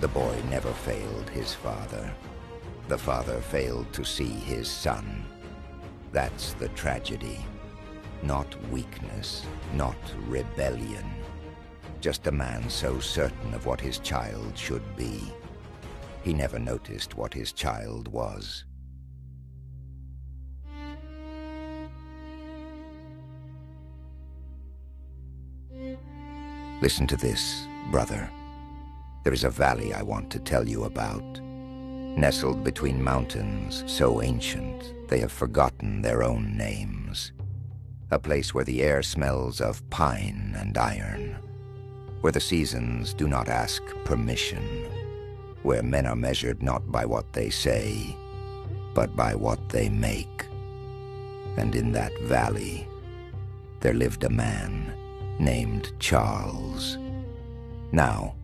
The boy never failed his father. The father failed to see his son. That's the tragedy. Not weakness, not rebellion. Just a man so certain of what his child should be. He never noticed what his child was. Listen to this, brother. There is a valley I want to tell you about. Nestled between mountains so ancient they have forgotten their own names. A place where the air smells of pine and iron. Where the seasons do not ask permission. Where men are measured not by what they say, but by what they make. And in that valley, there lived a man named Charles. Now,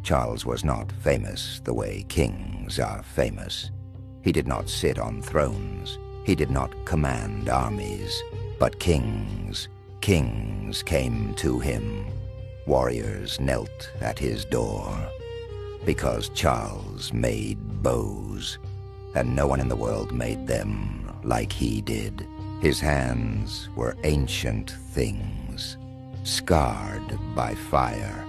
Charles was not famous the way kings are famous. He did not sit on thrones. He did not command armies. But kings came to him. Warriors knelt at his door. Because Charles made bows, and no one in the world made them like he did. His hands were ancient things, scarred by fire,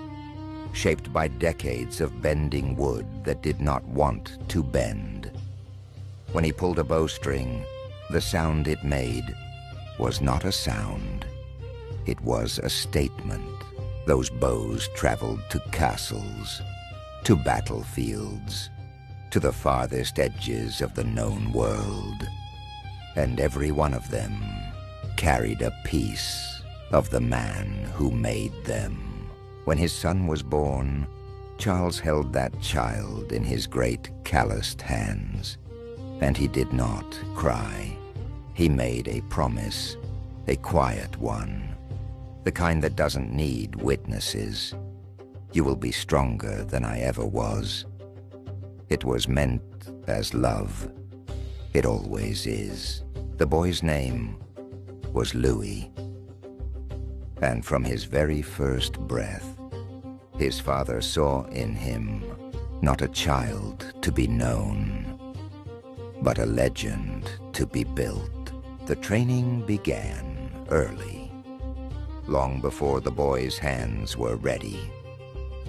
shaped by decades of bending wood that did not want to bend. When he pulled a bowstring, the sound it made was not a sound. It was a statement. Those bows traveled to castles, to battlefields, to the farthest edges of the known world. And every one of them carried a piece of the man who made them. When his son was born, Charles held that child in his great calloused hands, and he did not cry. He made a promise, a quiet one, the kind that doesn't need witnesses. You will be stronger than I ever was. It was meant as love. It always is. The boy's name was Louie. And from his very first breath, his father saw in him not a child to be known, but a legend to be built. The training began early, long before the boy's hands were ready,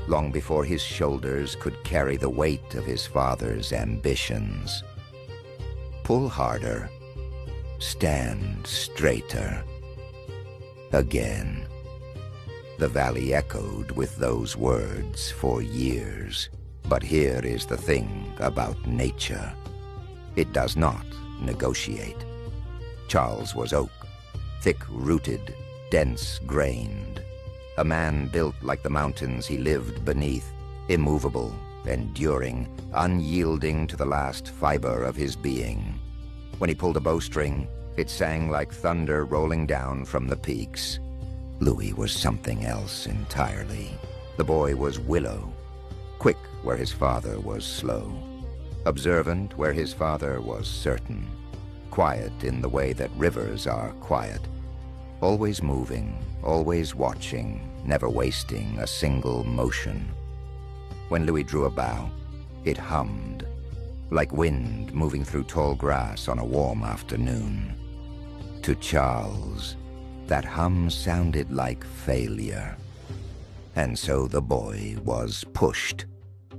long before his shoulders could carry the weight of his father's ambitions. Pull harder, stand straighter. Again, the valley echoed with those words for years. But here is the thing about nature. It does not negotiate. Charles was oak, thick-rooted, dense-grained. A man built like the mountains he lived beneath, immovable, enduring, unyielding to the last fiber of his being. When he pulled a bowstring, it sang like thunder rolling down from the peaks. Louie was something else entirely. The boy was willow, quick where his father was slow, observant where his father was certain, quiet in the way that rivers are quiet, always moving, always watching, never wasting a single motion. When Louie drew a bow, it hummed, like wind moving through tall grass on a warm afternoon. To Charles, that hum sounded like failure. And so the boy was pushed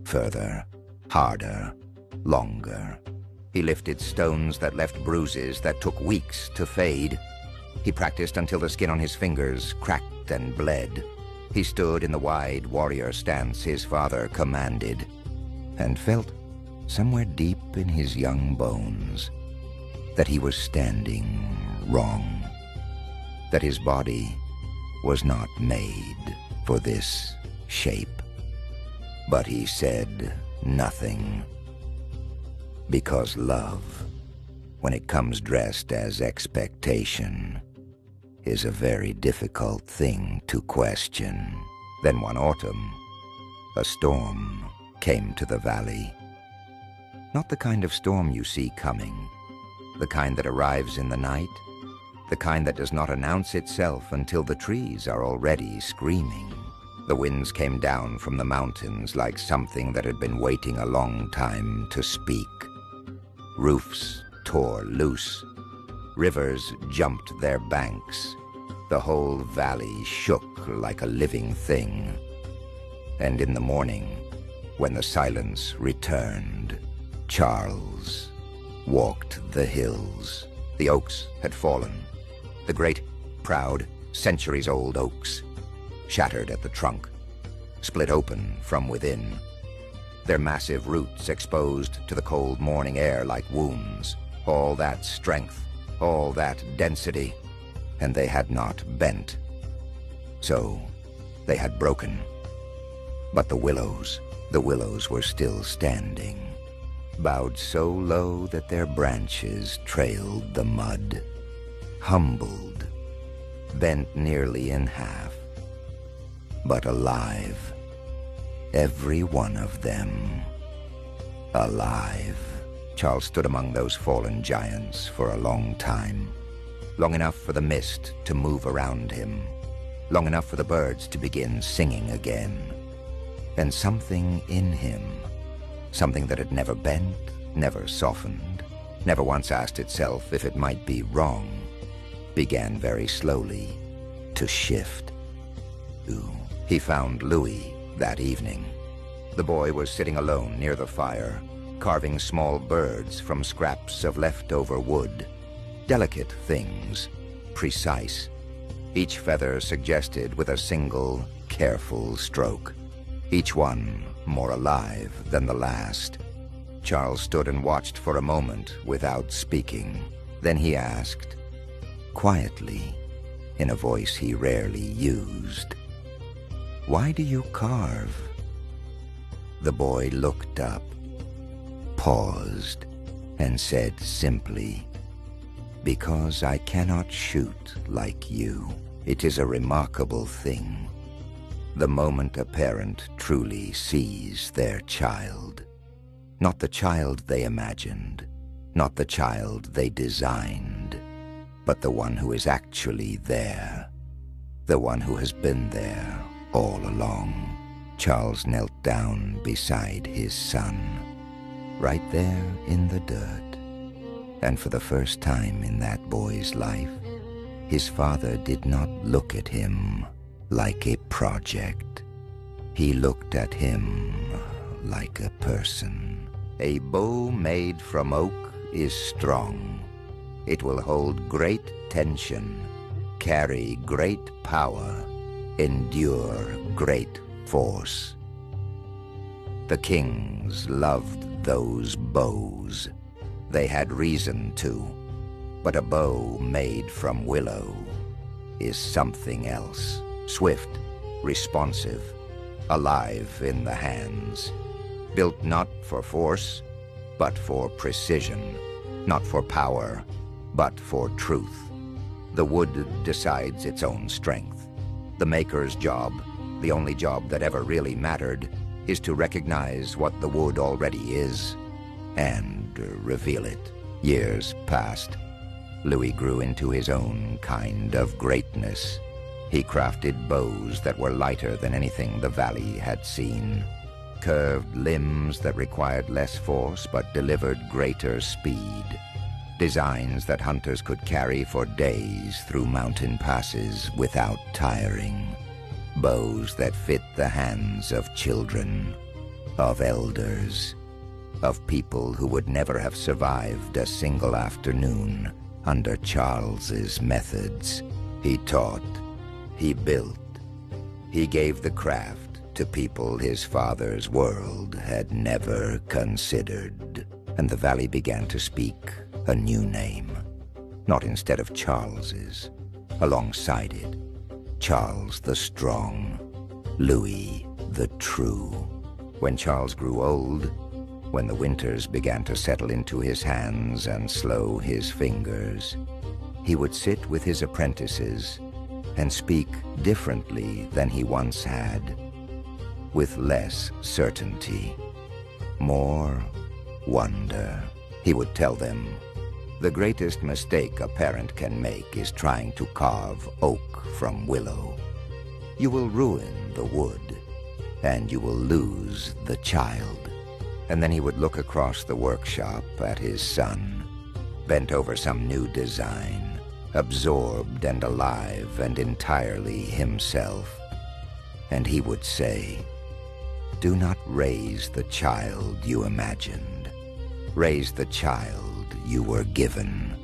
further, harder, longer. He lifted stones that left bruises that took weeks to fade. He practiced until the skin on his fingers cracked and bled. He stood in the wide warrior stance his father commanded, and felt somewhere deep in his young bones that he was standing wrong, that his body was not made for this shape. But he said nothing, because love, when it comes dressed as expectation, is a very difficult thing to question. Then one autumn, a storm came to the valley. Not the kind of storm you see coming, the kind that arrives in the night, the kind that does not announce itself until the trees are already screaming. The winds came down from the mountains like something that had been waiting a long time to speak. Roofs tore loose. Rivers jumped their banks. The whole valley shook like a living thing. And in the morning, when the silence returned, Charles walked the hills. The oaks had fallen. The great, proud, centuries-old oaks, shattered at the trunk, split open from within, their massive roots exposed to the cold morning air like wounds. All that strength, all that density, and they had not bent. So they had broken. But the willows were still standing, bowed so low that their branches trailed the mud, humbled, bent nearly in half, but alive, every one of them, alive. Charles stood among those fallen giants for a long time, long enough for the mist to move around him, long enough for the birds to begin singing again. And something in him, something that had never bent, never softened, never once asked itself if it might be wrong, began very slowly to shift. He found Louie that evening. The boy was sitting alone near the fire, carving small birds from scraps of leftover wood. Delicate things, precise, each feather suggested with a single, careful stroke. Each one more alive than the last. Charles stood and watched for a moment without speaking. Then he asked, quietly, in a voice he rarely used, "Why do you carve?" The boy looked up, paused, and said simply, "Because I cannot shoot like you." It is a remarkable thing, the moment a parent truly sees their child. Not the child they imagined, not the child they designed, but the one who is actually there, the one who has been there all along. Charles knelt down beside his son, right there in the dirt. And for the first time in that boy's life, his father did not look at him like a project. He looked at him like a person. A bow made from oak is strong. It will hold great tension, carry great power, endure great force. The kings loved those bows. They had reason to, but a bow made from willow is something else. Swift, responsive, alive in the hands, built not for force, but for precision, not for power, but for truth. The wood decides its own strength. The maker's job, the only job that ever really mattered, is to recognize what the wood already is and reveal it. Years passed. Louie grew into his own kind of greatness. He crafted bows that were lighter than anything the valley had seen, curved limbs that required less force but delivered greater speed, designs that hunters could carry for days through mountain passes without tiring, bows that fit the hands of children, of elders, of people who would never have survived a single afternoon under Charles's methods. He taught, he built, he gave the craft to people his father's world had never considered. And the valley began to speak a new name, not instead of Charles's, alongside it. Charles the Strong, Louie the True. When Charles grew old, when the winters began to settle into his hands and slow his fingers, he would sit with his apprentices and speak differently than he once had, with less certainty, more wonder. He would tell them, the greatest mistake a parent can make is trying to carve oak from willow. You will ruin the wood, and you will lose the child. And then he would look across the workshop at his son, bent over some new design, absorbed and alive and entirely himself. And he would say, "Do not raise the child you imagined. Raise the child you were given."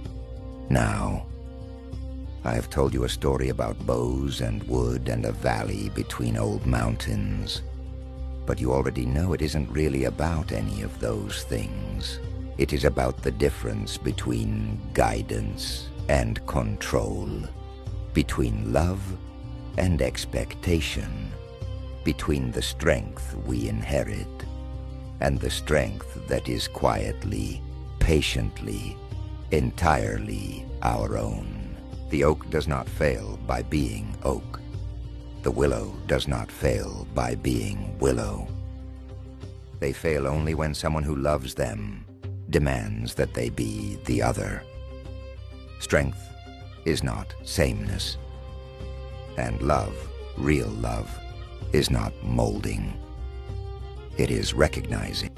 Now, I have told you a story about bows and wood and a valley between old mountains. But you already know it isn't really about any of those things. It is about the difference between guidance and control, between love and expectation, between the strength we inherit and the strength that is quietly, patiently, entirely our own. The oak does not fail by being oak. The willow does not fail by being willow. They fail only when someone who loves them demands that they be the other. Strength is not sameness. And love, real love, is not molding. It is recognizing